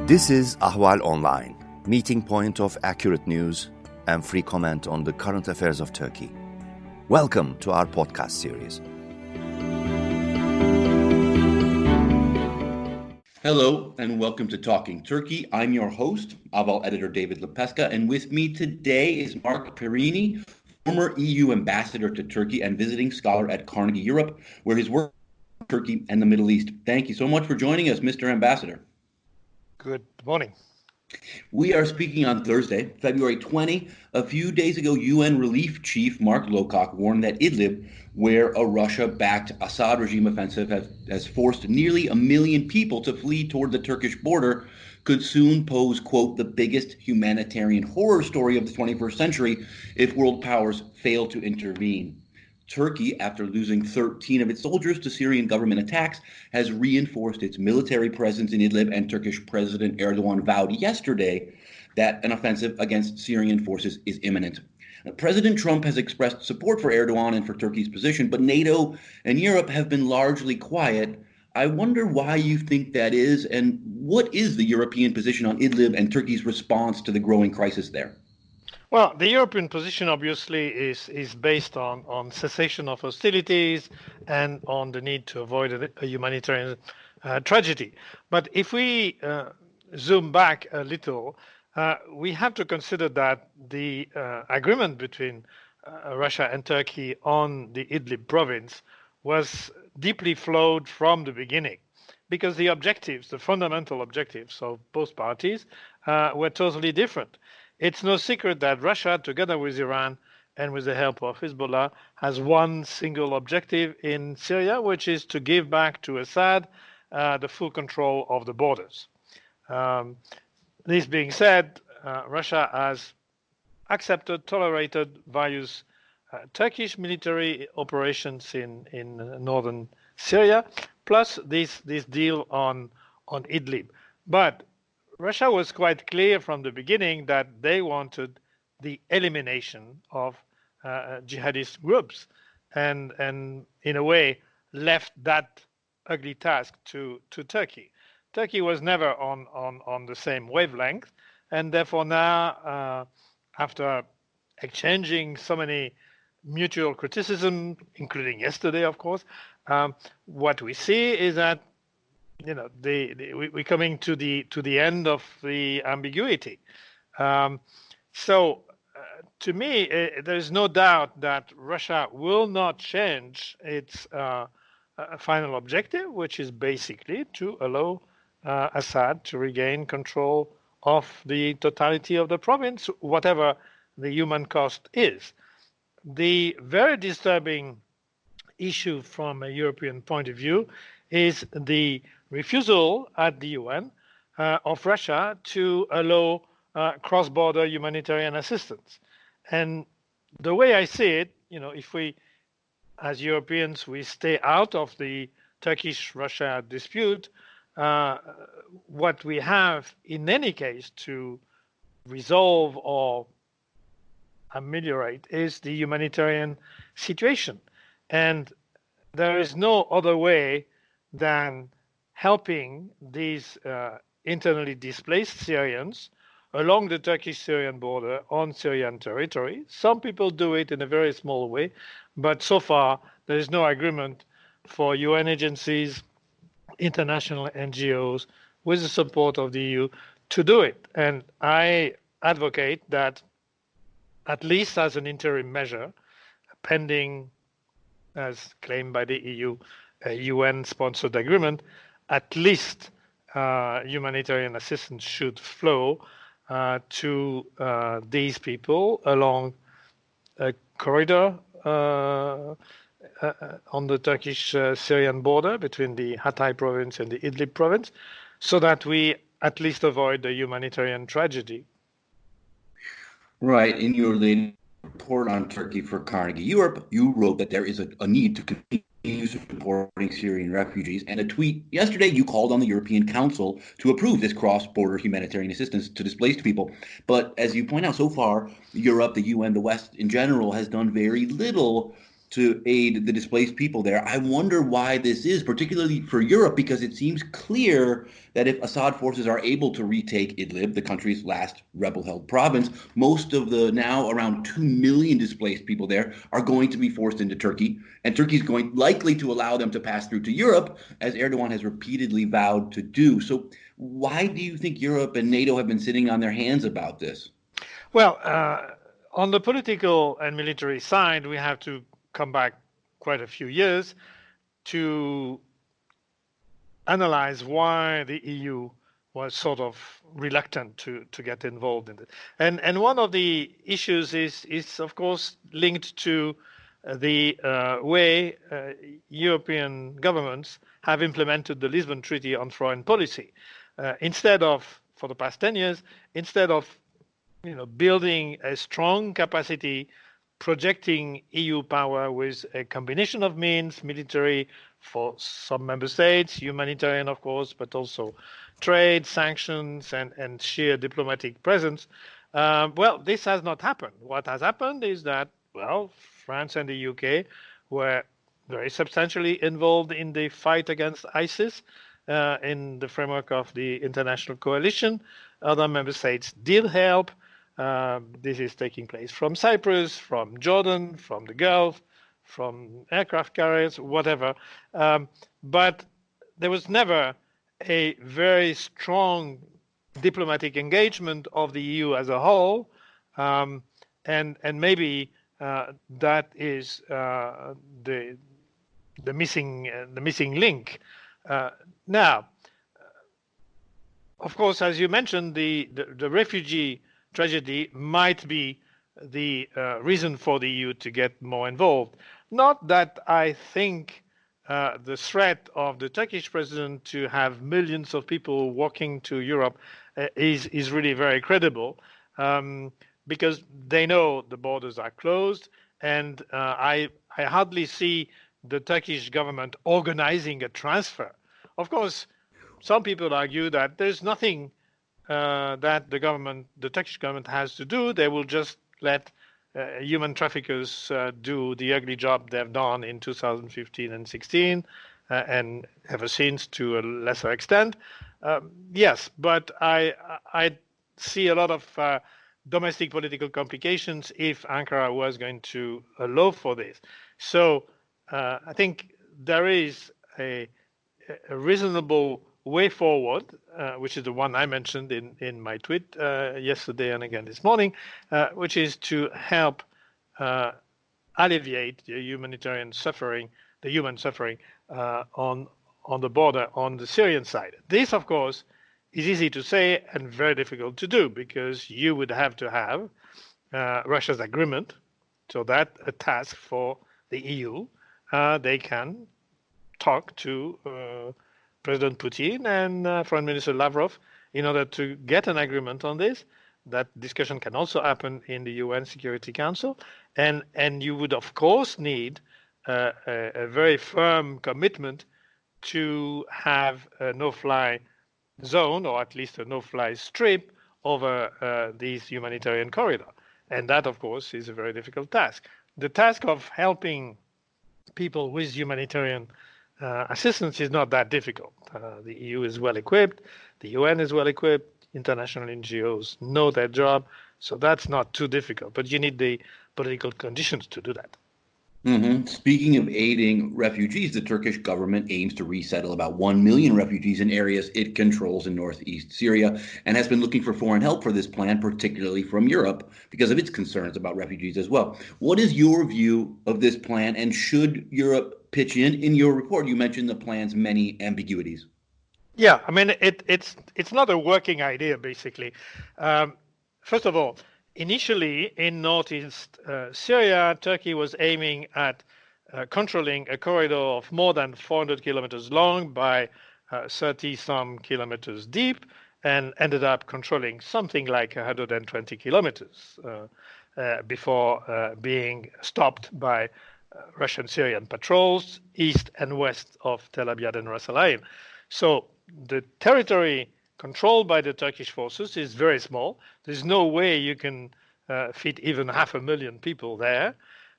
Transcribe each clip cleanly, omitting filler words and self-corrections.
This is Ahval Online, meeting point of accurate news and free comment on the current affairs of Turkey. Welcome to our podcast series. Hello and welcome to Talking Turkey. I'm your host, Ahval editor David Lepeska, and with me today is Marc Pierini, former EU ambassador to Turkey and visiting scholar at Carnegie Europe, where his work is Turkey and the Middle East. Thank you so much for joining us, Mr. Ambassador. Good morning. We are speaking on Thursday, February 20. A few days ago, UN Relief Chief Mark Lowcock warned that Idlib, where a Russia-backed Assad regime offensive has forced nearly 1 million people to flee toward the Turkish border, could soon pose, quote, the biggest humanitarian horror story of the 21st century if world powers fail to intervene. Turkey, after losing 13 of its soldiers to Syrian government attacks, has reinforced its military presence in Idlib, and Turkish President Erdogan vowed yesterday that an offensive against Syrian forces is imminent. President Trump has expressed support for Erdogan and for Turkey's position, but NATO and Europe have been largely quiet. I wonder why you think that is, and what is the European position on Idlib and Turkey's response to the growing crisis there? Well, the European position obviously is based on cessation of hostilities and on the need to avoid a humanitarian tragedy. But if we zoom back a little, we have to consider that the agreement between Russia and Turkey on the Idlib province was deeply flawed from the beginning, because the objectives, the fundamental objectives of both parties were totally different. It's no secret that Russia, together with Iran and with the help of Hezbollah, has one single objective in Syria, which is to give back to Assad the full control of the borders. This being said, Russia has accepted, tolerated various Turkish military operations in northern Syria, plus this deal on Idlib. But Russia was quite clear from the beginning that they wanted the elimination of jihadist groups, and in a way left that ugly task to Turkey. Turkey was never on the same wavelength, and therefore now, after exchanging so many mutual criticism, including yesterday, of course, what we see is that we're coming to the end of the ambiguity. So to me, there's no doubt that Russia will not change its final objective, which is basically to allow Assad to regain control of the totality of the province, whatever the human cost is. The very disturbing issue from a European point of view is the refusal at the UN of Russia to allow cross-border humanitarian assistance. And the way I see it, if we, as Europeans, we stay out of the Turkish-Russia dispute, what we have in any case to resolve or ameliorate is the humanitarian situation. And there is no other way than helping these internally displaced Syrians along the Turkish-Syrian border on Syrian territory. Some people do it in a very small way, but so far there is no agreement for UN agencies, international NGOs, with the support of the EU to do it. And I advocate that, at least as an interim measure, pending, as claimed by the EU, a UN-sponsored agreement, at least humanitarian assistance should flow to these people along a corridor on the Turkish-Syrian border between the Hatay province and the Idlib province, so that we at least avoid the humanitarian tragedy. Right. In your latest report on Turkey for Carnegie Europe, you wrote that there is a need to continue supporting Syrian refugees. And a tweet yesterday, you called on the European Council to approve this cross-border humanitarian assistance to displaced people. But as you point out, so far, Europe, the UN, the West in general has done very little to aid the displaced people there. I wonder why this is, particularly for Europe, because it seems clear that if Assad forces are able to retake Idlib, the country's last rebel-held province, most of the now around 2 million displaced people there are going to be forced into Turkey, and Turkey is going likely to allow them to pass through to Europe, as Erdogan has repeatedly vowed to do. So why do you think Europe and NATO have been sitting on their hands about this? Well, on the political and military side, we have to come back quite a few years to analyze why the EU was sort of reluctant to get involved in it. And one of the issues is of course linked to the way European governments have implemented the Lisbon Treaty on foreign policy. Instead of, for the past 10 years, instead of building a strong capacity, projecting EU power with a combination of means, military for some member states, humanitarian, of course, but also trade, sanctions, and sheer diplomatic presence. Well, this has not happened. What has happened is that, well, France and the UK were very substantially involved in the fight against ISIS in the framework of the international coalition. Other member states did help. This is taking place from Cyprus, from Jordan, from the Gulf, from aircraft carriers, whatever. But there was never a very strong diplomatic engagement of the EU as a whole, and maybe that is the missing link. Now, of course, as you mentioned, the refugee tragedy might be the reason for the EU to get more involved. Not that I think the threat of the Turkish president to have millions of people walking to Europe is really very credible, because they know the borders are closed, and I hardly see the Turkish government organizing a transfer. Of course, some people argue that there's nothing that the Turkish government has to do. They will just let human traffickers do the ugly job they've done in 2015 and 16, and ever since to a lesser extent. Yes, but I see a lot of domestic political complications if Ankara was going to allow for this. So I think there is a reasonable way forward, which is the one I mentioned in my tweet yesterday and again this morning, which is to help alleviate the human suffering on the border on the Syrian side. This, of course, is easy to say and very difficult to do, because you would have to have Russia's agreement, so that's a task for the EU. They can talk to President Putin and Foreign Minister Lavrov in order to get an agreement on this. That discussion can also happen in the UN Security Council. And you would, of course, need a very firm commitment to have a no-fly zone, or at least a no-fly strip over these humanitarian corridor. And that, of course, is a very difficult task. The task of helping people with humanitarian assistance is not that difficult. The EU is well equipped, the UN is well equipped, international NGOs know their job, so that's not too difficult. But you need the political conditions to do that. Mm-hmm. Speaking of aiding refugees, the Turkish government aims to resettle about 1 million refugees in areas it controls in northeast Syria, and has been looking for foreign help for this plan, particularly from Europe, because of its concerns about refugees as well. What is your view of this plan, and should Europe pitch in? In your report, you mentioned the plan's many ambiguities. Yeah, I mean, it's not a working idea, basically. First of all, initially, in northeast Syria, Turkey was aiming at controlling a corridor of more than 400 kilometers long by 30-some kilometers deep, and ended up controlling something like 120 kilometers before being stopped by Russian-Syrian patrols east and west of Tel Abyad and Ras Al Ain. So the territory controlled by the Turkish forces is very small. There's no way you can fit even 500,000 people there.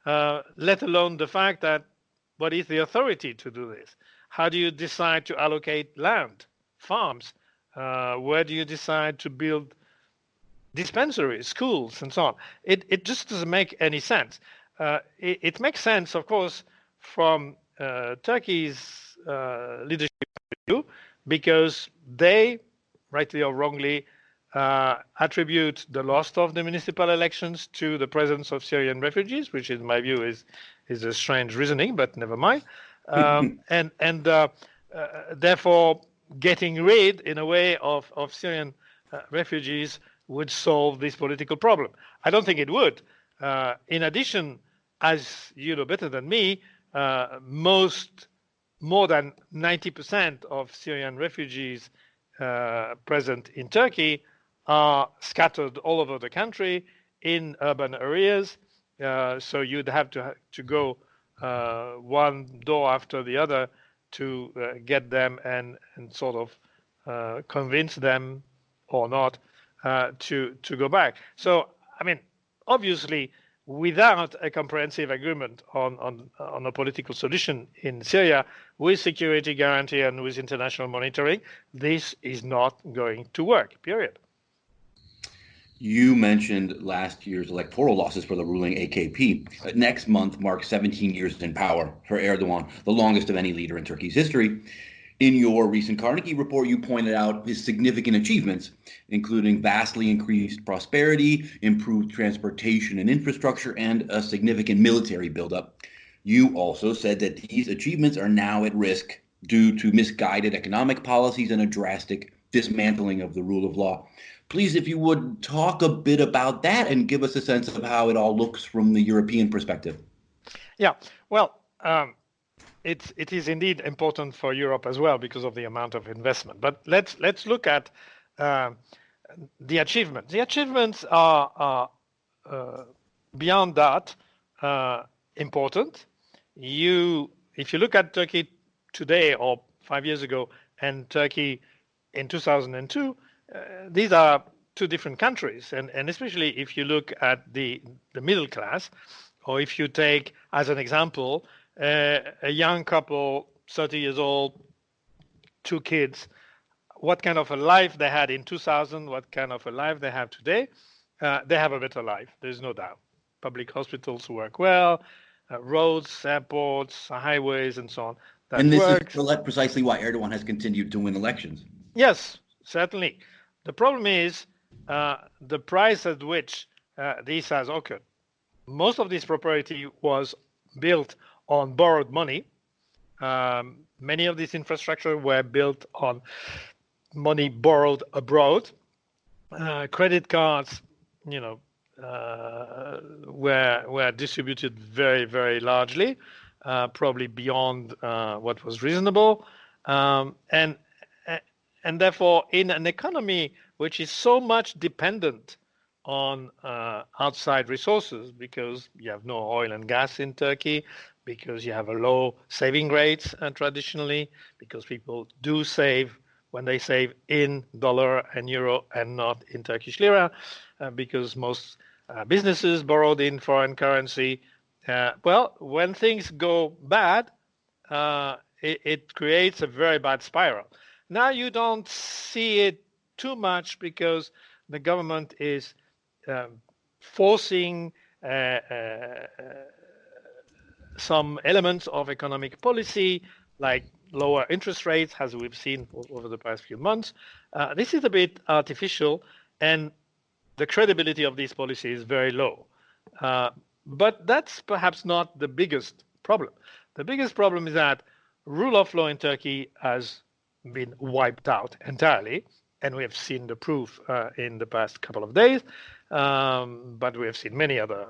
let alone the fact that what is the authority to do this? How do you decide to allocate land, farms? Where do you decide to build dispensaries, schools, and so on? It just doesn't make any sense. It makes sense, of course, from Turkey's leadership view, because they, rightly or wrongly, attribute the loss of the municipal elections to the presence of Syrian refugees, which in my view is a strange reasoning, but never mind. Therefore, getting rid, in a way, of Syrian refugees would solve this political problem. I don't think it would. In addition, as you know better than me, more than 90% of Syrian refugees present in Turkey are scattered all over the country in urban areas. So you'd have to go one door after the other to get them and sort of convince them or not to go back. So, I mean, obviously, without a comprehensive agreement on a political solution in Syria, with security guarantee and with international monitoring, this is not going to work, period. You mentioned last year's electoral losses for the ruling AKP. Next month marks 17 years in power for Erdogan, the longest of any leader in Turkey's history. In your recent Carnegie report, you pointed out his significant achievements, including vastly increased prosperity, improved transportation and infrastructure, and a significant military buildup. You also said that these achievements are now at risk due to misguided economic policies and a drastic dismantling of the rule of law. Please, if you would, talk a bit about that and give us a sense of how it all looks from the European perspective. Yeah, well, it is indeed important for Europe as well because of the amount of investment. But let's look at the achievements. The achievements are beyond that important. If you look at Turkey today or 5 years ago and Turkey in 2002, these are two different countries. And especially if you look at the middle class, or if you take as an example a young couple, 30 years old, 2 kids, what kind of a life they had in 2000, what kind of a life they have today, they have a better life, there's no doubt. Public hospitals work well, roads, airports, highways, and so on. And this is precisely why Erdogan has continued to win elections. Yes, certainly. The problem is the price at which this has occurred. Most of this property was built on borrowed money. Many of these infrastructure were built on money borrowed abroad. Credit cards, were distributed very, very largely, probably beyond what was reasonable, and therefore, in an economy which is so much dependent on outside resources, because you have no oil and gas in Turkey, because you have a low saving rates traditionally, because people do save when they save in dollar and euro and not in Turkish lira, because most businesses borrowed in foreign currency. Well, when things go bad, it creates a very bad spiral. Now you don't see it too much because the government is forcing some elements of economic policy, like lower interest rates, as we've seen over the past few months. This is a bit artificial, and the credibility of these policies is very low. But that's perhaps not the biggest problem. The biggest problem is that rule of law in Turkey has been wiped out entirely, and we have seen the proof in the past couple of days, but we have seen many other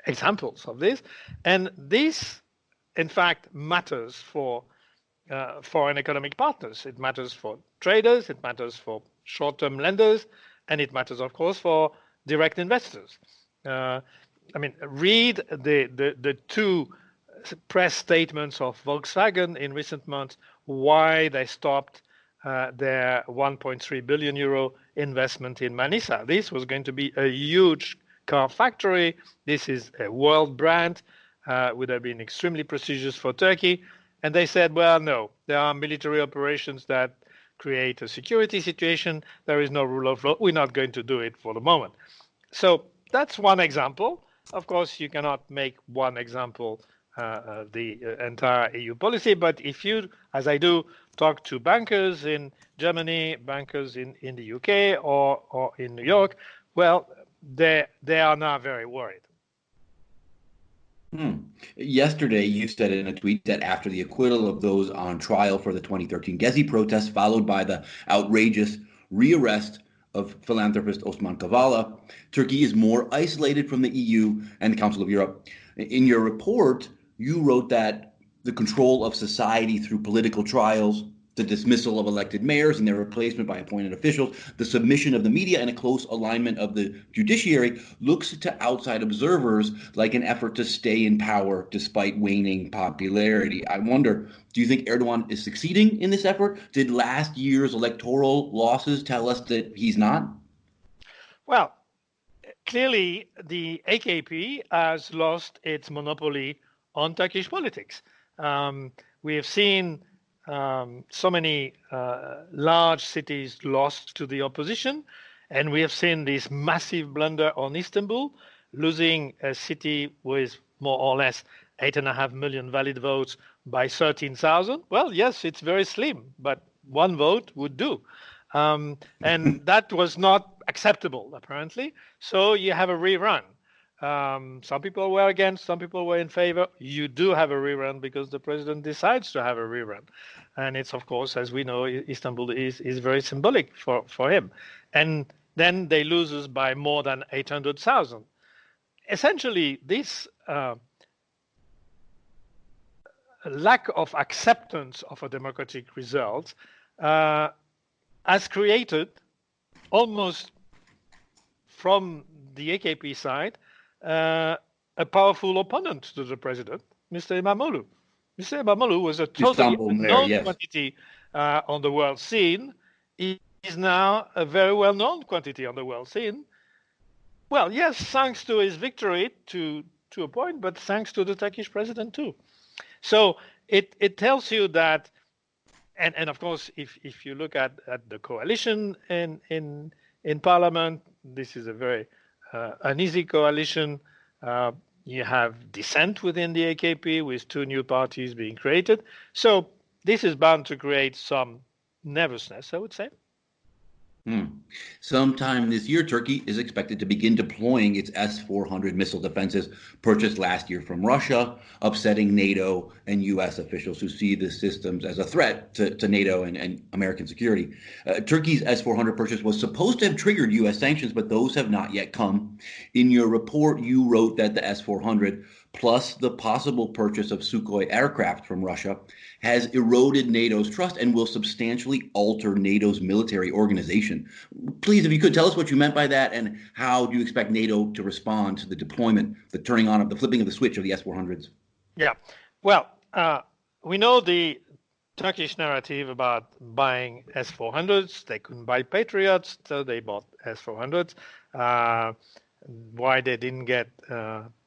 examples of this. And this, in fact, matters for foreign economic partners. It matters for traders, it matters for short-term lenders, and it matters, of course, for direct investors. Read the 2 press statements of Volkswagen in recent months, why they stopped their 1.3 billion euro investment in Manisa. This was going to be a huge car factory. This is a world brand, would have been extremely prestigious for Turkey. And they said, well, no, there are military operations that create a security situation. There is no rule of law. We're not going to do it for the moment. So that's one example. Of course, you cannot make one example the entire EU policy. But if you, as I do, talk to bankers in Germany, bankers in the UK or in New York, well, they are now very worried. Yesterday, you said in a tweet that after the acquittal of those on trial for the 2013 Gezi protests, followed by the outrageous rearrest of philanthropist Osman Kavala, Turkey is more isolated from the EU and the Council of Europe. In your report, you wrote that the control of society through political trials, the dismissal of elected mayors and their replacement by appointed officials, the submission of the media, and a close alignment of the judiciary looks to outside observers like an effort to stay in power despite waning popularity. I wonder, do you think Erdogan is succeeding in this effort? Did last year's electoral losses tell us that he's not? Well, clearly the AKP has lost its monopoly on Turkish politics. We have seen so many large cities lost to the opposition, and we have seen this massive blunder on Istanbul, losing a city with more or less 8.5 million valid votes by 13,000. Well, yes, it's very slim, but one vote would do. And that was not acceptable, apparently. So you have a rerun. Some people were against, some people were in favor. You do have a rerun because the president decides to have a rerun. And it's, of course, as we know, Istanbul is very symbolic for him. And then they lose us by more than 800,000. Essentially, this lack of acceptance of a democratic result has created, almost from the AKP side, a powerful opponent to the president, Mr. Imamoglu. Mr. Imamoglu was a totally unknown quantity on the world scene. He is now a very well-known quantity on the world scene. Well, yes, thanks to his victory to a point, but thanks to the Turkish president too. So it tells you that, and of course, if you look at the coalition in parliament, this is a very uneasy coalition. You have dissent within the AKP with two new parties being created. So this is bound to create some nervousness, I would say. Sometime this year, Turkey is expected to begin deploying its S-400 missile defenses purchased last year from Russia, upsetting NATO and U.S. officials who see the systems as a threat to NATO and American security. Turkey's S-400 purchase was supposed to have triggered U.S. sanctions, but those have not yet come. In your report, you wrote that the S-400, plus the possible purchase of Sukhoi aircraft from Russia, has eroded NATO's trust and will substantially alter NATO's military organization. Please, if you could tell us what you meant by that, and how do you expect NATO to respond to the deployment, the turning on of the flipping of the switch of the S-400s? Yeah, well, we know the Turkish narrative about buying S-400s. They couldn't buy Patriots, so they bought S-400s. Why they didn't get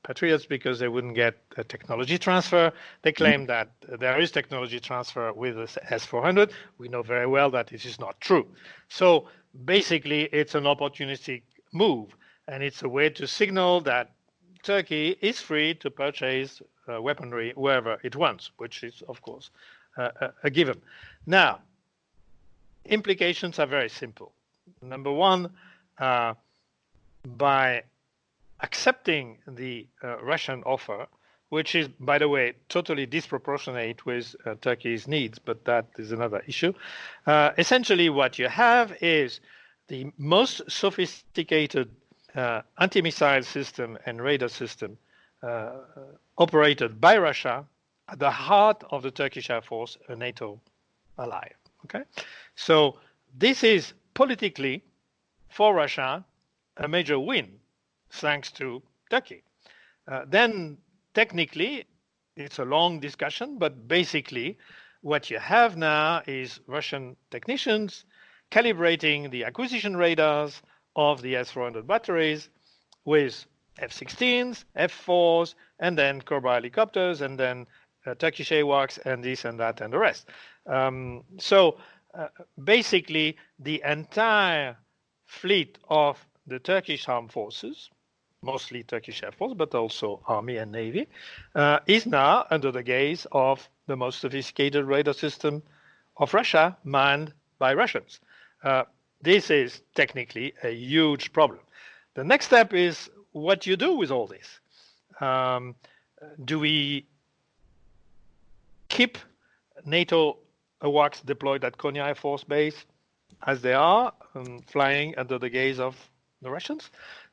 Patriots? Because they wouldn't get a technology transfer. They claim that there is technology transfer with the S-400. We know very well that this is not true. So basically, it's an opportunistic move, and it's a way to signal that Turkey is free to purchase weaponry wherever it wants, which is, of course, a given. Now, implications are very simple. Number one, by accepting the Russian offer, which is, by the way, totally disproportionate with Turkey's needs, but that is another issue. Essentially, what you have is the most sophisticated anti-missile system and radar system operated by Russia at the heart of the Turkish Air Force, a NATO ally. Okay, so this is politically, for Russia, a major win, thanks to Turkey. Then technically, it's a long discussion, but basically what you have now is Russian technicians calibrating the acquisition radars of the S-400 batteries with F-16s, F-4s, and then Cobra helicopters, and then Turkish AWACS, and this and that and the rest. So basically, the entire fleet of the Turkish armed forces, mostly Turkish Air Force, but also Army and Navy, is now under the gaze of the most sophisticated radar system of Russia, manned by Russians. This is technically a huge problem. The next step is what you do with all this. Do we keep NATO AWACS deployed at Konya Air Force Base as they are, flying under the gaze of the Russians?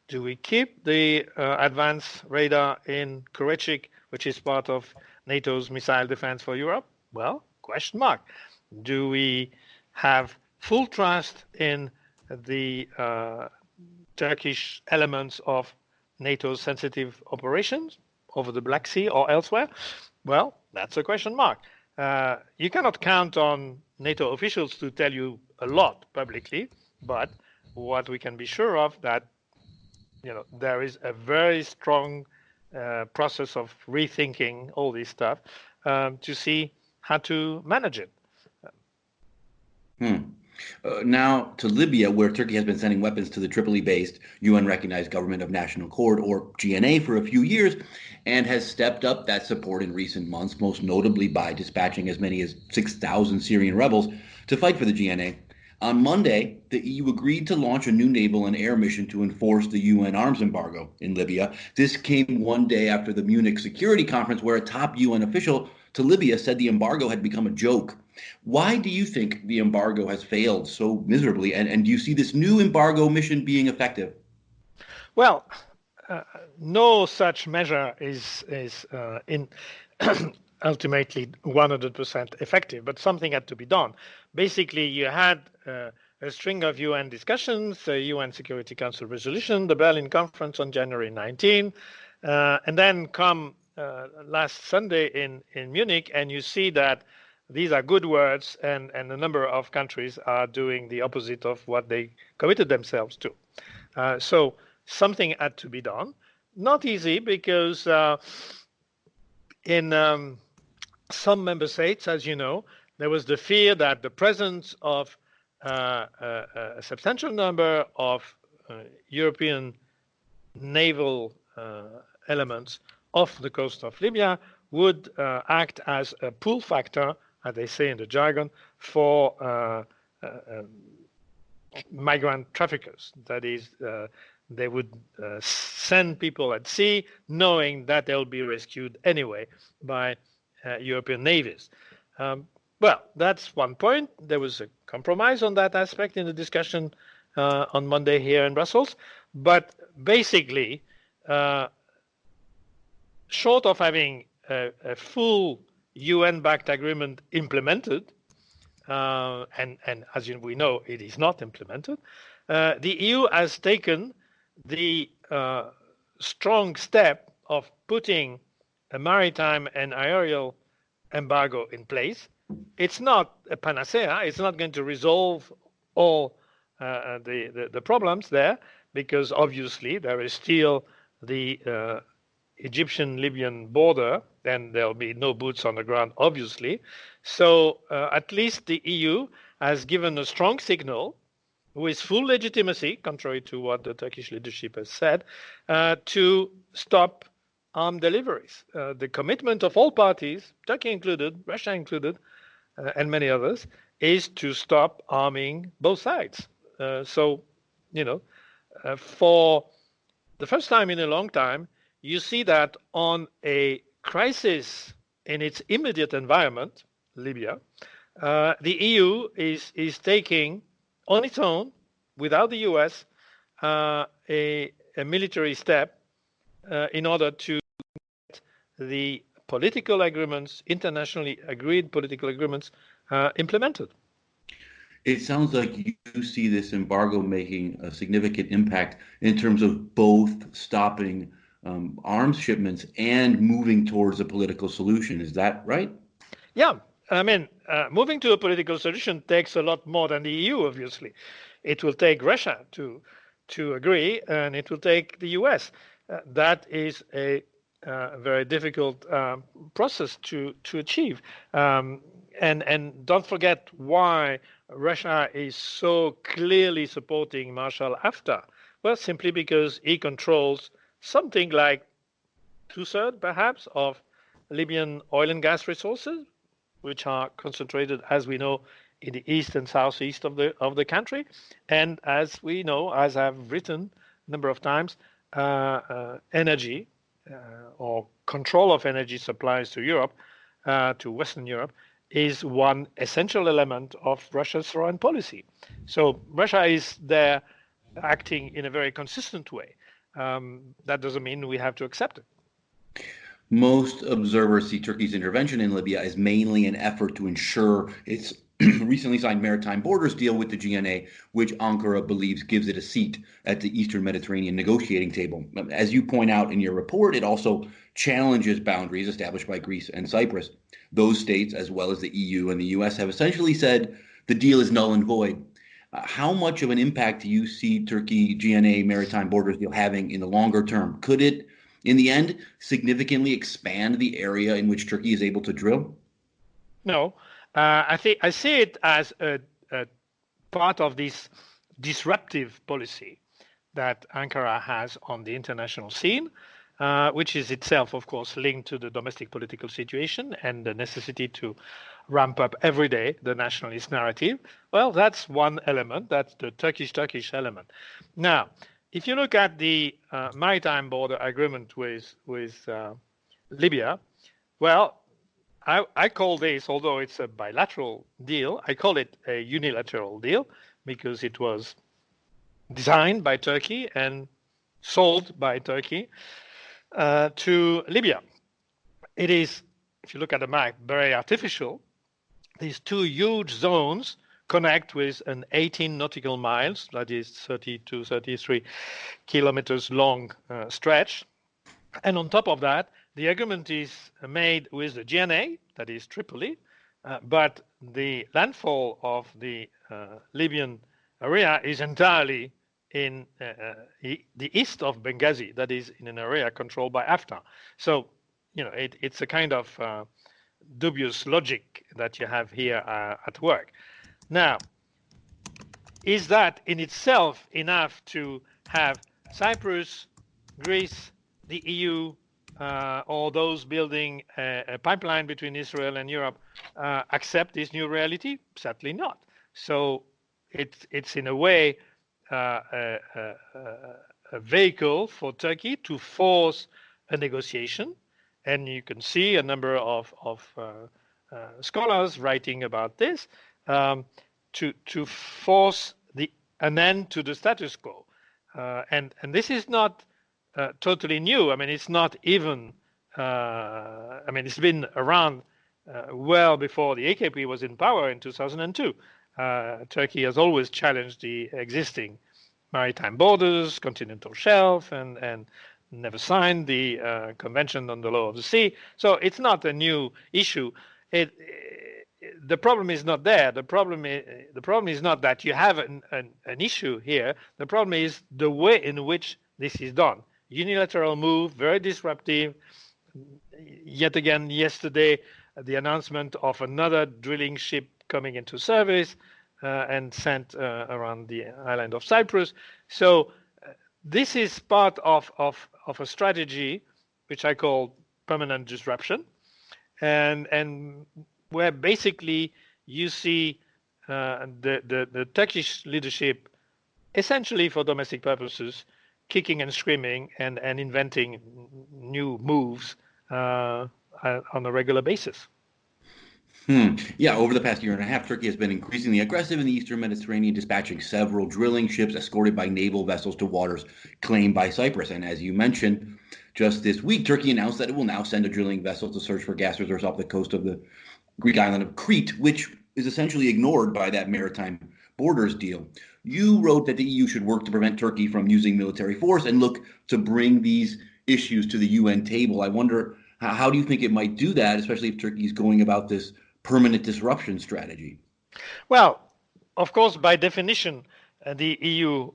Do we keep the advanced radar in Kurechik, which is part of NATO's missile defense for Europe? Well, question mark. Do we have full trust in the Turkish elements of NATO's sensitive operations over the Black Sea or elsewhere? Well, that's a question mark. You cannot count on NATO officials to tell you a lot publicly, but what we can be sure of that there is a very strong process of rethinking all this stuff to see how to manage it. Now to Libya, where Turkey has been sending weapons to the Tripoli-based UN-recognized Government of National Accord, or GNA, for a few years, and has stepped up that support in recent months, most notably by dispatching as many as 6,000 Syrian rebels to fight for the GNA. On Monday, the EU agreed to launch a new naval and air mission to enforce the UN arms embargo in Libya. This came one day after the Munich Security Conference, where a top UN official to Libya said the embargo had become a joke. Why do you think the embargo has failed so miserably, and do you see this new embargo mission being effective? Well, no such measure is ultimately 100% effective, but something had to be done. Basically, you had a string of UN discussions, the UN Security Council resolution, the Berlin Conference on January 19, and then come last Sunday in Munich, and you see that these are good words, and a number of countries are doing the opposite of what they committed themselves to. So something had to be done. Not easy, because in some member states, as you know, there was the fear that the presence of a substantial number of European naval elements off the coast of Libya would act as a pull factor, as they say in the jargon, for migrant traffickers. That is, they would send people at sea knowing that they'll be rescued anyway by European navies. Well, that's one point. There was a compromise on that aspect in the discussion on Monday here in Brussels. But basically, short of having a full UN-backed agreement implemented, and as we know, it is not implemented, the EU has taken the strong step of putting a maritime and aerial embargo in place. It's not a panacea. It's not going to resolve all the problems there, because obviously there is still the Egyptian-Libyan border, and there'll be no boots on the ground, obviously. So at least the EU has given a strong signal with full legitimacy, contrary to what the Turkish leadership has said, to stop armed deliveries. The commitment of all parties, Turkey included, Russia included, and many others, is to stop arming both sides. So, for the first time in a long time, you see that on a crisis in its immediate environment, Libya, the EU is taking on its own, without the US, a military step in order to get the political agreements, internationally agreed political agreements, implemented. It sounds like you see this embargo making a significant impact in terms of both stopping arms shipments and moving towards a political solution. Is that right? Yeah. I mean, moving to a political solution takes a lot more than the EU, obviously. It will take Russia to to agree, and it will take the US. That is a very difficult process to achieve. And don't forget why Russia is so clearly supporting Marshal Haftar. Well, simply because he controls something like 2/3, perhaps, of Libyan oil and gas resources, which are concentrated, as we know, in the east and southeast of the country. And as we know, as I've written a number of times, energy or control of energy supplies to Europe, to Western Europe, is one essential element of Russia's foreign policy. So Russia is there acting in a very consistent way. That doesn't mean we have to accept it. Most observers see Turkey's intervention in Libya as mainly an effort to ensure its recently signed maritime borders deal with the GNA, which Ankara believes gives it a seat at the Eastern Mediterranean negotiating table. As you point out in your report, it also challenges boundaries established by Greece and Cyprus. Those states, as well as the EU and the US, have essentially said the deal is null and void. How much of an impact do you see Turkey GNA maritime borders deal having in the longer term? Could it, in the end, significantly expand the area in which Turkey is able to drill? No. I see it as a part of this disruptive policy that Ankara has on the international scene, which is itself, of course, linked to the domestic political situation and the necessity to ramp up every day the nationalist narrative. Well, that's one element. That's the Turkish element. Now, if you look at the maritime border agreement with Libya, well, I call this, although it's a bilateral deal, I call it a unilateral deal because it was designed by Turkey and sold by Turkey to Libya. It is, if you look at the map, very artificial. These two huge zones connect with an 18 nautical miles, that is 30 to 33 kilometers long stretch. And on top of that, the agreement is made with the GNA, that is Tripoli, but the landfall of the Libyan area is entirely in the east of Benghazi, that is in an area controlled by Haftar. So, it's a kind of dubious logic that you have here at work. Now, is that in itself enough to have Cyprus, Greece, the EU, or those building a pipeline between Israel and Europe accept this new reality? Certainly not. So it's in a way a vehicle for Turkey to force a negotiation. And you can see a number of scholars writing about this to force an end to the status quo. And this is not totally new. I mean, it's not even, it's been around well before the AKP was in power in 2002. Turkey has always challenged the existing maritime borders, continental shelf, and never signed the Convention on the Law of the Sea. So it's not a new issue. The problem is not there. The problem is not that you have an issue here. The problem is the way in which this is done. Unilateral move, very disruptive. Yet again, yesterday, the announcement of another drilling ship coming into service and sent around the island of Cyprus. So this is part of a strategy which I call permanent disruption, and where basically you see the Turkish leadership essentially for domestic purposes kicking and screaming and inventing new moves on a regular basis. Yeah, over the past year and a half, Turkey has been increasingly aggressive in the Eastern Mediterranean, dispatching several drilling ships escorted by naval vessels to waters claimed by Cyprus. And as you mentioned, just this week, Turkey announced that it will now send a drilling vessel to search for gas reserves off the coast of the Greek island of Crete, which is essentially ignored by that maritime borders deal. You wrote that the EU should work to prevent Turkey from using military force and look to bring these issues to the UN table. I wonder, how do you think it might do that, especially if Turkey is going about this permanent disruption strategy? Well, of course, by definition, the EU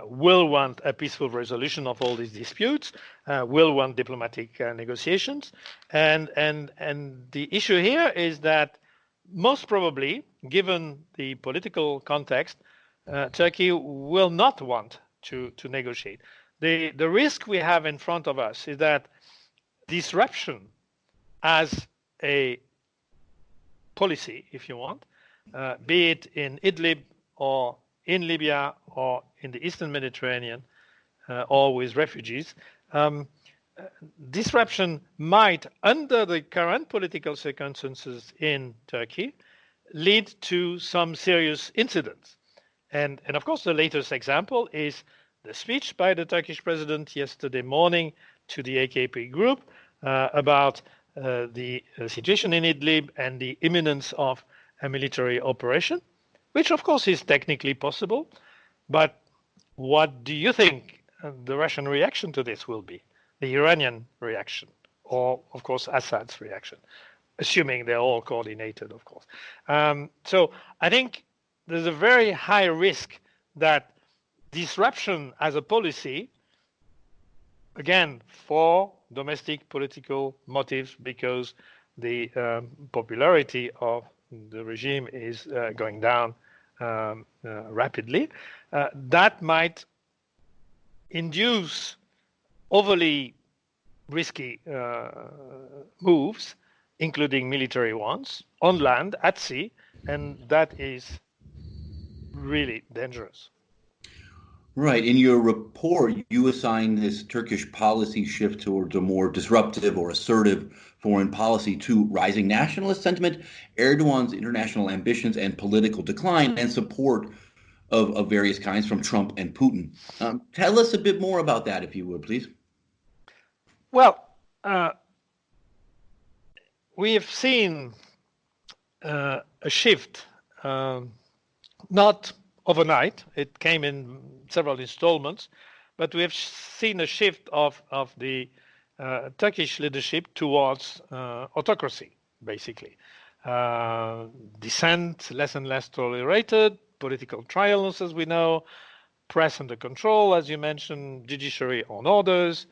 will want a peaceful resolution of all these disputes, will want diplomatic negotiations. And the issue here is that most probably, given the political context, Turkey will not want to negotiate. The risk we have in front of us is that disruption as a policy, if you want, be it in Idlib or in Libya or in the Eastern Mediterranean, or with refugees, disruption might, under the current political circumstances in Turkey, lead to some serious incidents. And of course, the latest example is the speech by the Turkish president yesterday morning to the AKP group about the situation in Idlib and the imminence of a military operation, which of course is technically possible. But what do you think the Russian reaction to this will be? The Iranian reaction, or of course Assad's reaction, assuming they're all coordinated, of course. So I think there's a very high risk that disruption as a policy, again, for domestic political motives, because the popularity of the regime is going down rapidly, that might induce overly risky moves, including military ones, on land, at sea, and that is really dangerous. Right. In your report, you assign this Turkish policy shift towards a more disruptive or assertive foreign policy to rising nationalist sentiment, Erdogan's international ambitions and political decline, and support of various kinds from Trump and Putin. Tell us a bit more about that, if you would, please. Well, we have seen a shift, not overnight. It came in several installments, but we have seen a shift of the Turkish leadership towards autocracy, basically. Dissent less and less tolerated, political trials, as we know, press under control, as you mentioned, judiciary on orders,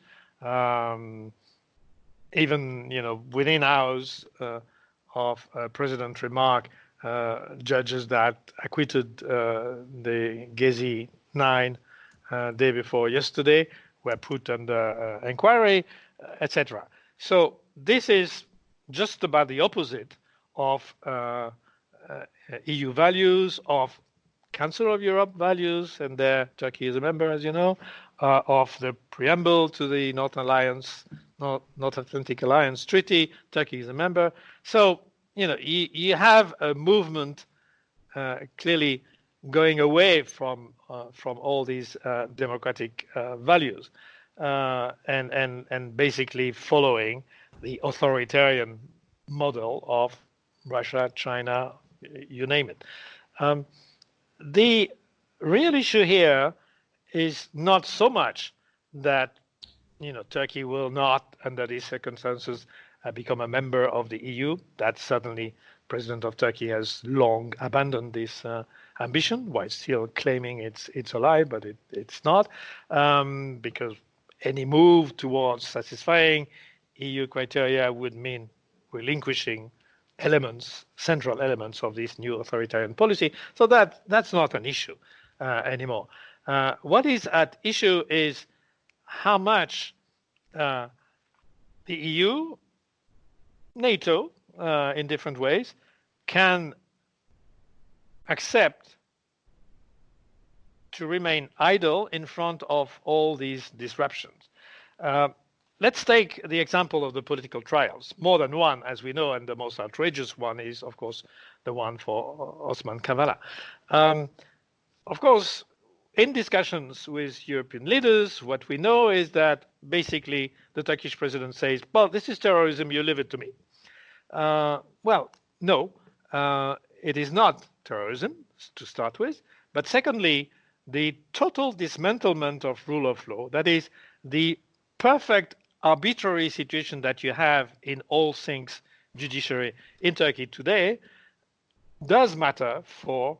even within hours of President Remark, judges that acquitted the Gezi 9 day before yesterday were put under inquiry, etc. So this is just about the opposite of EU values, of Council of Europe values, and there Turkey is a member, as you know, of the preamble to the North Atlantic Alliance Treaty. Turkey is a member. So you have a movement clearly going away from all these democratic values and basically following the authoritarian model of Russia, China, you name it. The real issue here is not so much that Turkey will not, under these circumstances, become a member of the EU. That certainly President of Turkey has long abandoned this ambition, while still claiming it's alive, but it's not, because any move towards satisfying EU criteria would mean relinquishing central elements of this new authoritarian policy. So that's not an issue anymore. What is at issue is how much the EU, NATO, in different ways, can accept to remain idle in front of all these disruptions. Let's take the example of the political trials. More than one, as we know, and the most outrageous one is, of course, the one for Osman Kavala. Of course, in discussions with European leaders, what we know is that basically the Turkish president says, well, this is terrorism, you leave it to me. Well, no, it is not terrorism to start with. But secondly, the total dismantlement of rule of law, that is the perfect arbitrary situation that you have in all things judiciary in Turkey today, does matter for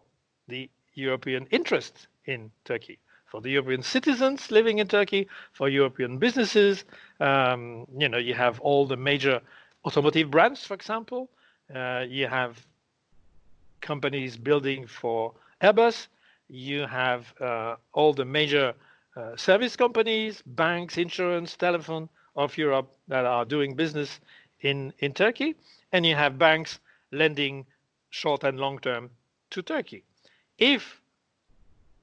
the European interests in Turkey. For the European citizens living in Turkey, for European businesses, you have all the major automotive brands, for example. You have companies building for Airbus. You have all the major service companies, banks, insurance, telephone of Europe that are doing business in Turkey. And you have banks lending short and long term to Turkey. If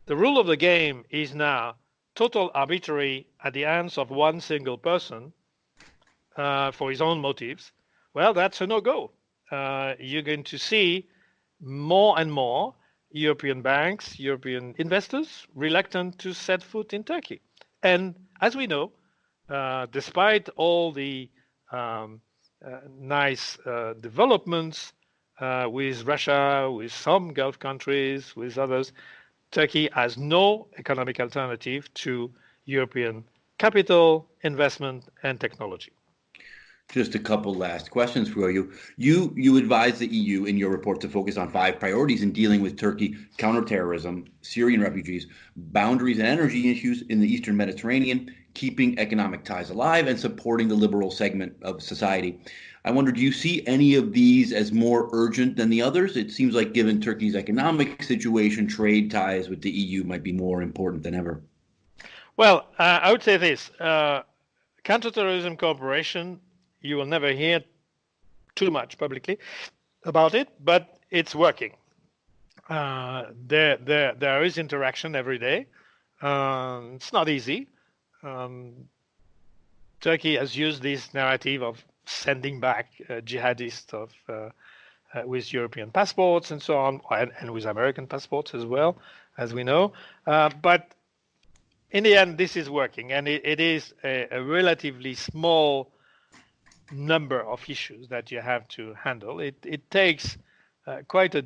the rule of the game is now total arbitrary at the hands of one single person for his own motives, well, that's a no-go. You're going to see more and more European banks, European investors reluctant to set foot in Turkey. And as we know, despite all the nice developments with Russia, with some Gulf countries, with others, Turkey has no economic alternative to European capital, investment, and technology. Just a couple last questions for you. You advise the EU in your report to focus on 5 priorities in dealing with Turkey: counterterrorism, Syrian refugees, boundaries and energy issues in the Eastern Mediterranean, keeping economic ties alive, and supporting the liberal segment of society. I wonder, do you see any of these as more urgent than the others? It seems like given Turkey's economic situation, trade ties with the EU might be more important than ever. Well, I would say this. Counterterrorism cooperation, you will never hear too much publicly about it, but it's working. There is interaction every day. It's not easy. Turkey has used this narrative of sending back jihadists with European passports and so on, and with American passports as well, as we know. But in the end, this is working, and it is a relatively small number of issues that you have to handle. It takes quite a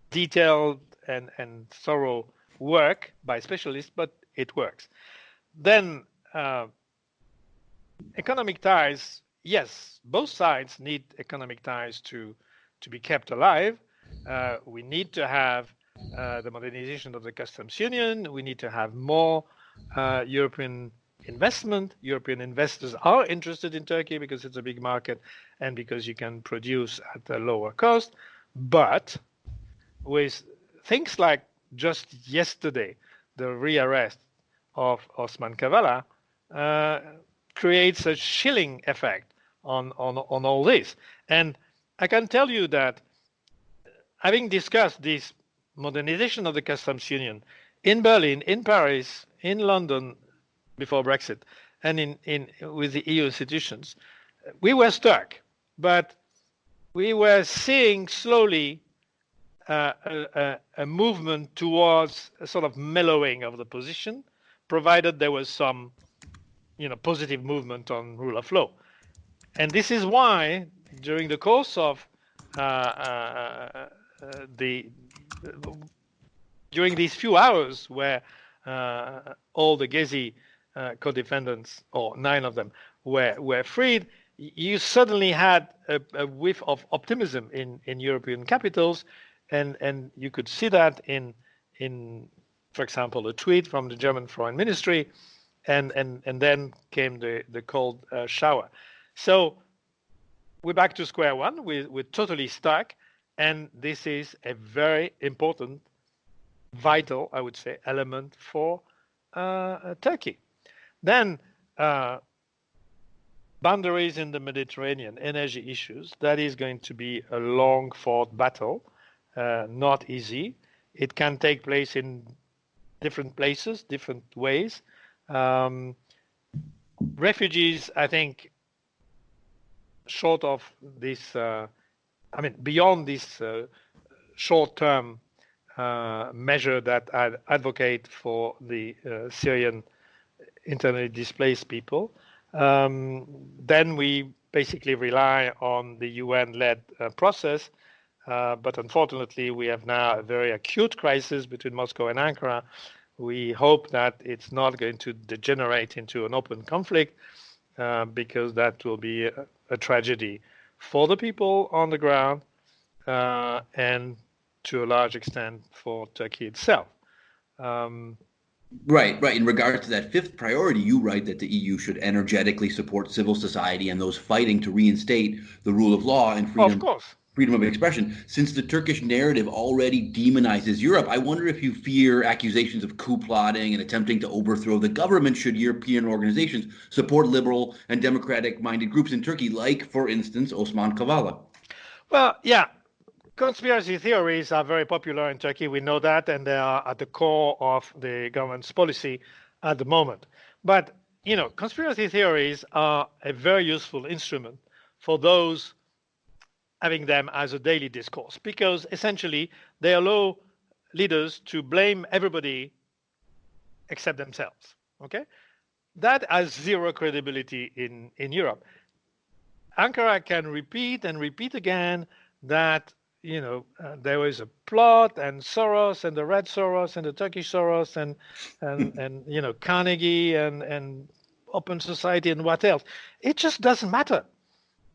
detailed and thorough work by specialists, but it works. Then economic ties, yes, both sides need economic ties to be kept alive. We need to have the modernization of the customs union. We need to have more European investment. European investors are interested in Turkey because it's a big market and because you can produce at a lower cost. But with things like just yesterday, the rearrest of Osman Kavala creates a chilling effect on all this. And I can tell you that having discussed this modernization of the customs union in Berlin, in Paris, in London, before Brexit, and with the EU institutions, we were stuck, but we were seeing slowly a movement towards a sort of mellowing of the position, provided there was some, positive movement on rule of law. And this is why, during the course of during these few hours where all the Gezi co-defendants, or 9 of them, were freed, you suddenly had a whiff of optimism in European capitals, and you could see that in for example, a tweet from the German Foreign Ministry, and then came the cold shower. So we're back to square one. We're totally stuck, and this is a very important, vital, I would say, element for Turkey. Then boundaries in the Mediterranean, energy issues, that is going to be a long-fought battle, not easy. It can take place in different places, different ways. Refugees, I think, short of this, beyond this short-term measure that I advocate for the Syrian internally displaced people, then we basically rely on the UN-led process. But unfortunately, we have now a very acute crisis between Moscow and Ankara. We hope that it's not going to degenerate into an open conflict, because that will be a tragedy for the people on the ground, and to a large extent for Turkey itself. Right. In regards to that fifth priority, you write that the EU should energetically support civil society and those fighting to reinstate the rule of law and Of course. freedom of expression. Since the Turkish narrative already demonizes Europe, I wonder if you fear accusations of coup plotting and attempting to overthrow the government should European organizations support liberal and democratic-minded groups in Turkey, like, for instance, Osman Kavala. Well, yeah. Conspiracy theories are very popular in Turkey. We know that, and they are at the core of the government's policy at the moment. But, conspiracy theories are a very useful instrument for those having them as a daily discourse, because essentially they allow leaders to blame everybody except themselves. Okay? That has zero credibility in Europe. Ankara can repeat and repeat again that there was a plot, and Soros and the red Soros and the Turkish Soros and Carnegie and Open Society and what else. It just doesn't matter.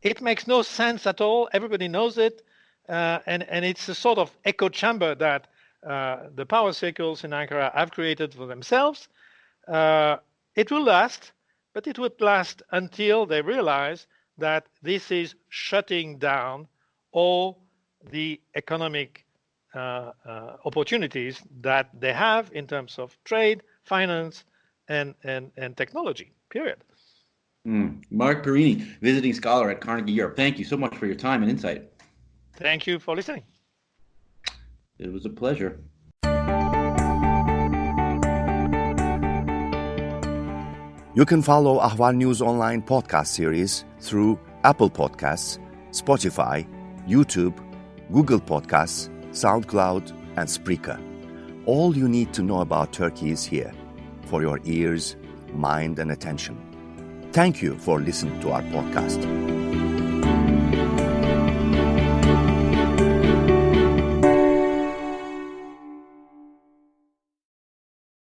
It makes no sense at all. Everybody knows it, and it's a sort of echo chamber that the power circles in Ankara have created for themselves. It will last, but it would last until they realize that this is shutting down all the economic opportunities that they have in terms of trade, finance, and technology, period. Marc Pierini, visiting scholar at Carnegie Europe. Thank you so much for your time and insight. Thank you for listening. It was a pleasure. You can follow Ahval News Online podcast series through Apple Podcasts, Spotify, YouTube, Google Podcasts, SoundCloud, and Spreaker. All you need to know about Turkey is here, for your ears, mind, and attention. Thank you for listening to our podcast.